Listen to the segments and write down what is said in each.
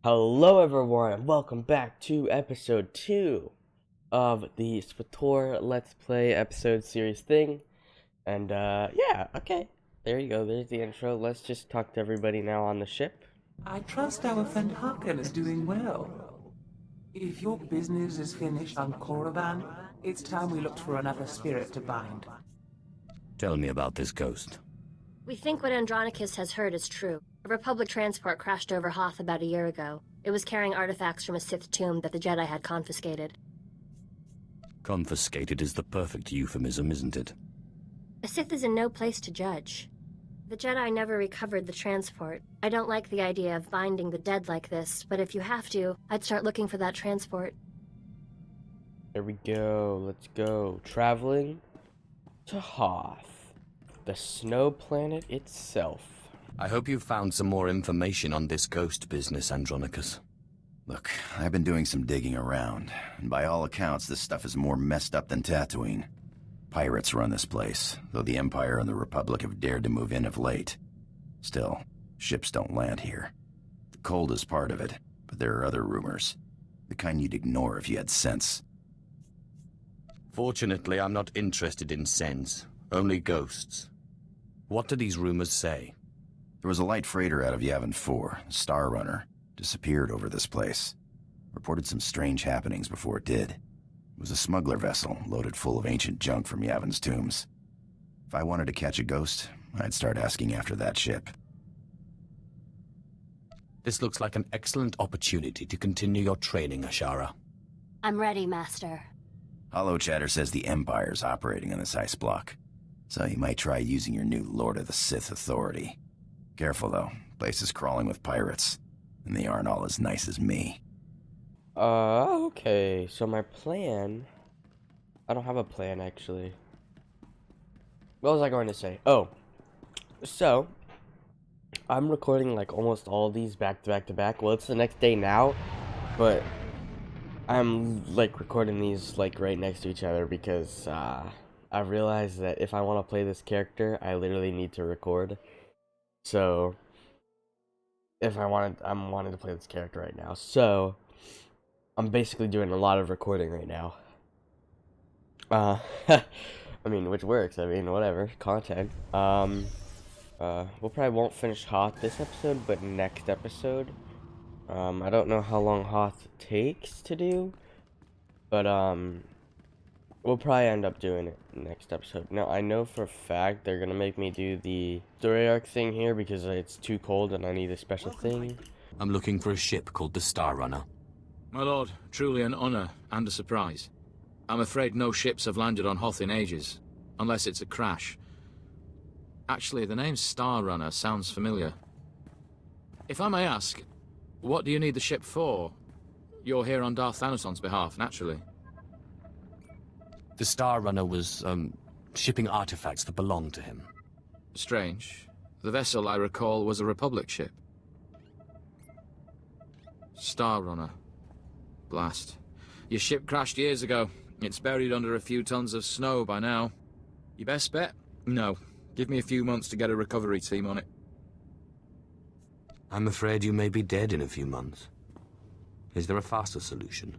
Hello everyone, and welcome back to episode 2 of the SWTOR Let's Play episode series thing. And yeah, okay, there you go, there's the intro. Let's just talk to everybody now on the ship. I trust our friend Harkin is doing well. If your business is finished on Korriban, it's time we looked for another spirit to bind. Tell me about this ghost. We think what Andronicus has heard is true. A Republic transport crashed over Hoth about a year ago. It was carrying artifacts from a Sith tomb that the Jedi had confiscated. Confiscated is the perfect euphemism, isn't it? A Sith is in no place to judge. The Jedi never recovered the transport. I don't like the idea of binding the dead like this, but if you have to, I'd start looking for that transport. There we go, let's go. Traveling to Hoth, the snow planet itself. I hope you found some more information on this ghost business, Andronicus. Look, I've been doing some digging around, and by all accounts, this stuff is more messed up than Tatooine. Pirates run this place, though the Empire and the Republic have dared to move in of late. Still, ships don't land here. The cold is part of it, but there are other rumors. The kind you'd ignore if you had sense. Fortunately, I'm not interested in sense, only ghosts. What do these rumors say? There was a light freighter out of Yavin 4, Star Runner, disappeared over this place. Reported some strange happenings before it did. It was a smuggler vessel loaded full of ancient junk from Yavin's tombs. If I wanted to catch a ghost, I'd start asking after that ship. This looks like an excellent opportunity to continue your training, Ashara. I'm ready, Master. Hollow Chatter says the Empire's operating in this ice block, so you might try using your new Lord of the Sith authority. Careful, though. Place is crawling with pirates, and they aren't all as nice as me. Okay, so my plan... I don't have a plan, actually. What was I going to say? Oh, so... I'm recording, like, almost all of these back to back to back. Well, it's the next day now, but... I'm, like, recording these, like, right next to each other because, I realized that if I want to play this character, I literally need to record. So, if I'm wanting to play this character right now. So, I'm basically doing a lot of recording right now. I mean, which works. I mean, whatever. Content. We'll probably won't finish Hoth this episode, but next episode. I don't know how long Hoth takes to do, but, we'll probably end up doing it next episode. Now, I know for a fact they're gonna make me do the story arc thing here because it's too cold and I need a special thing. I'm looking for a ship called the Star Runner. My lord, truly an honor and a surprise. I'm afraid no ships have landed on Hoth in ages, unless it's a crash. Actually, the name Star Runner sounds familiar. If I may ask, what do you need the ship for? You're here on Darth Thanason's behalf, naturally. The Star Runner was, shipping artifacts that belonged to him. Strange. The vessel, I recall, was a Republic ship. Star Runner. Blast. Your ship crashed years ago. It's buried under a few tons of snow by now. Your best bet? No. Give me a few months to get a recovery team on it. I'm afraid you may be dead in a few months. Is there a faster solution?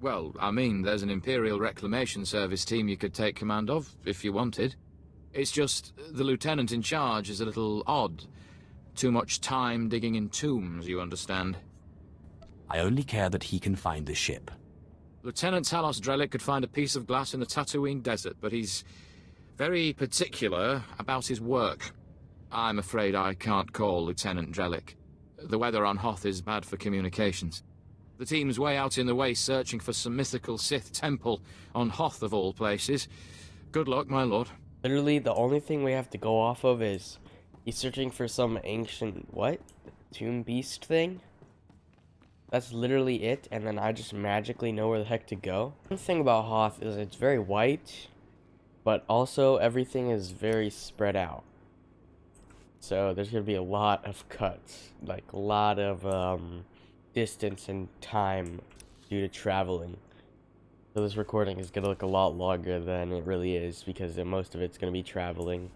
Well, I mean, there's an Imperial Reclamation Service team you could take command of, if you wanted. It's just, the lieutenant in charge is a little odd. Too much time digging in tombs, you understand. I only care that he can find the ship. Lieutenant Talos Drellick could find a piece of glass in the Tatooine desert, but he's very particular about his work. I'm afraid I can't call Lieutenant Drellick. The weather on Hoth is bad for communications. The team's way out in the way searching for some mythical Sith temple on Hoth of all places. Good luck, my lord. Literally, the only thing we have to go off of is he's searching for some ancient, what? Tomb beast thing? That's literally it, and then I just magically know where the heck to go. One thing about Hoth is it's very white, but also everything is very spread out. So there's going to be a lot of cuts, like a lot of, distance and time due to traveling. So this recording is going to look a lot longer than it really is because most of it's going to be traveling.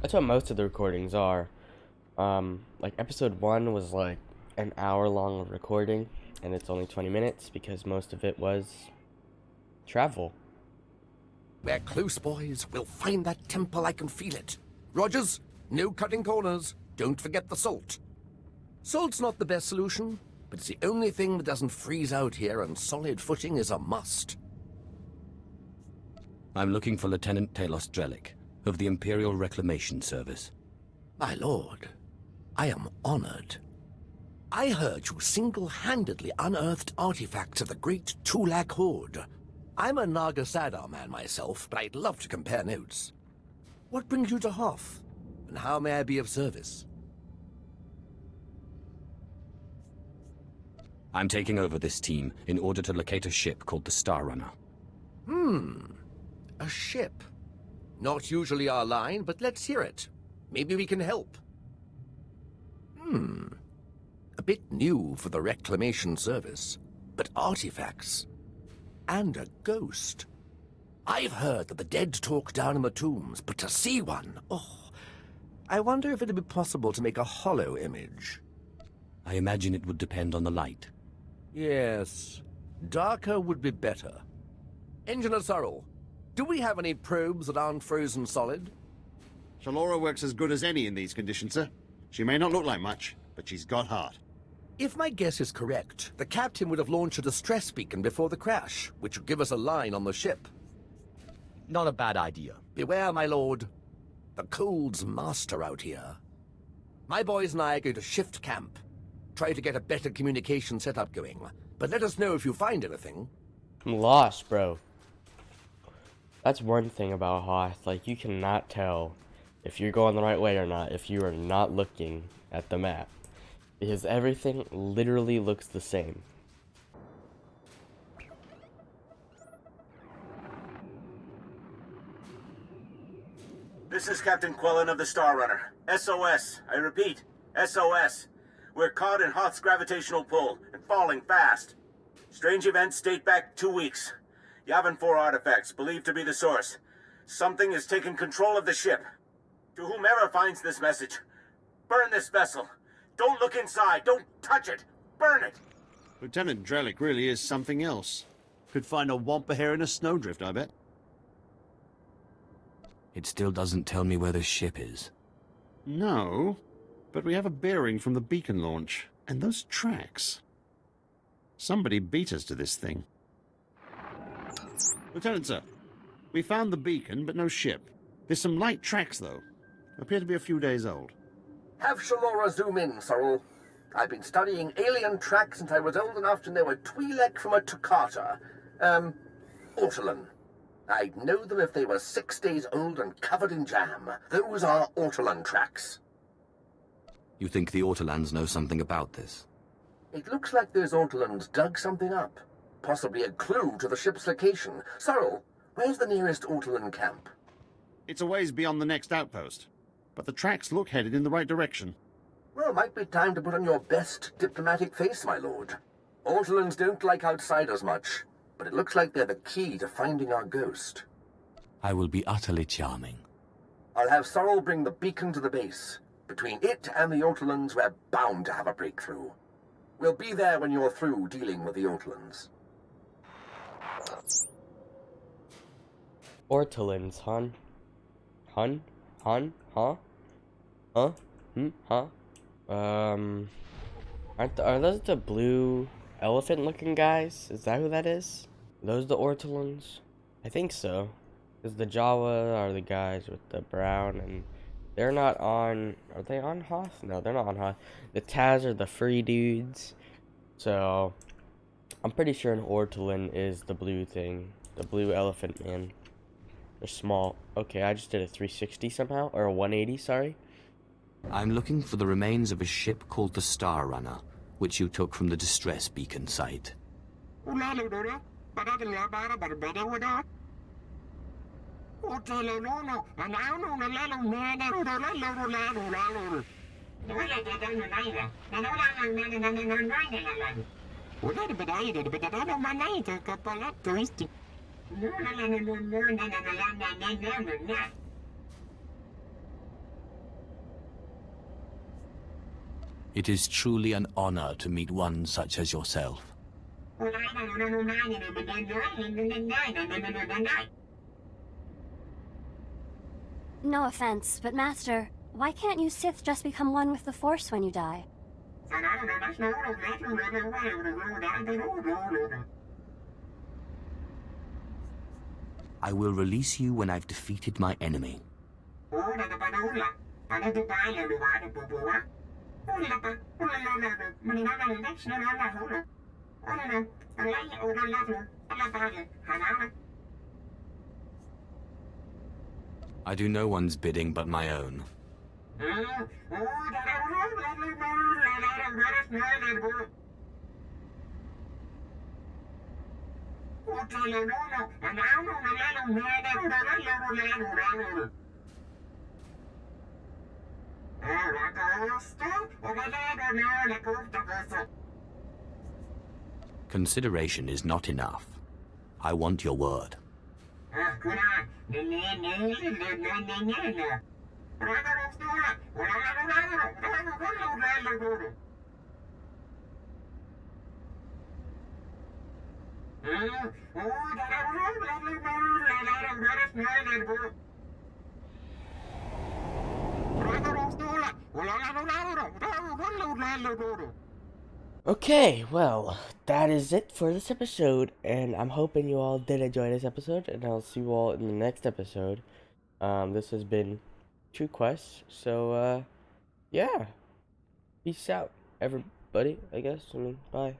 That's what most of the recordings are. Like episode 1 was like an hour-long recording, and it's only 20 minutes because most of it was travel. We're close, boys. We'll find that temple. I can feel it. Rogers, no cutting corners. Don't forget the salt. Salt's not the best solution, but it's the only thing that doesn't freeze out here, and solid footing is a must. I'm looking for Lieutenant Talos Drellick of the Imperial Reclamation Service. My lord, I am honored. I heard you single-handedly unearthed artifacts of the great Tulak Horde. I'm a Naga Sadar man myself, but I'd love to compare notes. What brings you to Hoth, and how may I be of service? I'm taking over this team in order to locate a ship called the Star Runner. A ship. Not usually our line, but let's hear it. Maybe we can help. A bit new for the Reclamation Service, but artifacts. And a ghost. I've heard that the dead talk down in the tombs, but to see one, oh, I wonder if it'd be possible to make a hollow image. I imagine it would depend on the light. Yes, darker would be better. Engineer Sorrel, do we have any probes that aren't frozen solid? Shalora works as good as any in these conditions, sir. She may not look like much, but she's got heart. If my guess is correct, the captain would have launched a distress beacon before the crash, which would give us a line on the ship. Not a bad idea. Beware, my lord. The cold's master out here. My boys and I are going to shift camp. Try to get a better communication setup going. But let us know if you find anything. I'm lost, bro. That's one thing about Hoth. Like, you cannot tell if you're going the right way or not if you are not looking at the map. Because everything literally looks the same. This is Captain Quellen of the Star Runner. SOS. I repeat, SOS. We're caught in Hoth's gravitational pull and falling fast. Strange events date back 2 weeks. Yavin 4 artifacts, believed to be the source. Something has taken control of the ship. To whomever finds this message, burn this vessel. Don't look inside. Don't touch it. Burn it. Lieutenant Drellick really is something else. Could find a wampa hair in a snowdrift, I bet. It still doesn't tell me where the ship is. No, but we have a bearing from the beacon launch, and those tracks. Somebody beat us to this thing. Lieutenant, sir, we found the beacon, but no ship. There's some light tracks, though. Appear to be a few days old. Have Shalora zoom in, Sorrel. I've been studying alien tracks since I was old enough to know a Twi'lek from a Toccata. Ortolan. I'd know them if they were 6 days old and covered in jam. Those are Ortolan tracks. You think the Ortolans know something about this? It looks like those Ortolans dug something up. Possibly a clue to the ship's location. Sorrel, where's the nearest Ortolan camp? It's a ways beyond the next outpost, but the tracks look headed in the right direction. Well, might be time to put on your best diplomatic face, my lord. Ortolans don't like outsiders much, but it looks like they're the key to finding our ghost. I will be utterly charming. I'll have Sorrel bring the beacon to the base. Between it and the Ortolans, we're bound to have a breakthrough. We'll be there when you're through dealing with the Ortolans. Ortolans, hon? Hun? Hun? Huh? Huh? Huh? Are those the blue elephant-looking guys? Is that who that is? Those the Ortolans? I think so. Because the Jawa are the guys with the brown, and they're not on... Are they on Hoth? No, they're not on Hoth. The Taz are the free dudes. So, I'm pretty sure an Ortolan is the blue thing. The blue elephant man. They're small. Okay, I just did a 360 somehow. Or a 180, sorry. I'm looking for the remains of a ship called the Star Runner, which you took from the distress beacon site. It is truly an honor to meet one such as yourself. No offense, but Master, why can't you Sith just become one with the Force when you die? I will release you when I've defeated my enemy. I do no one's bidding but my own. Consideration is not enough. I want your word. Okay, well, that is it for this episode, and I'm hoping you all did enjoy this episode, and I'll see you all in the next episode. This has been True Quest, so, yeah. Peace out, everybody, I guess. Bye.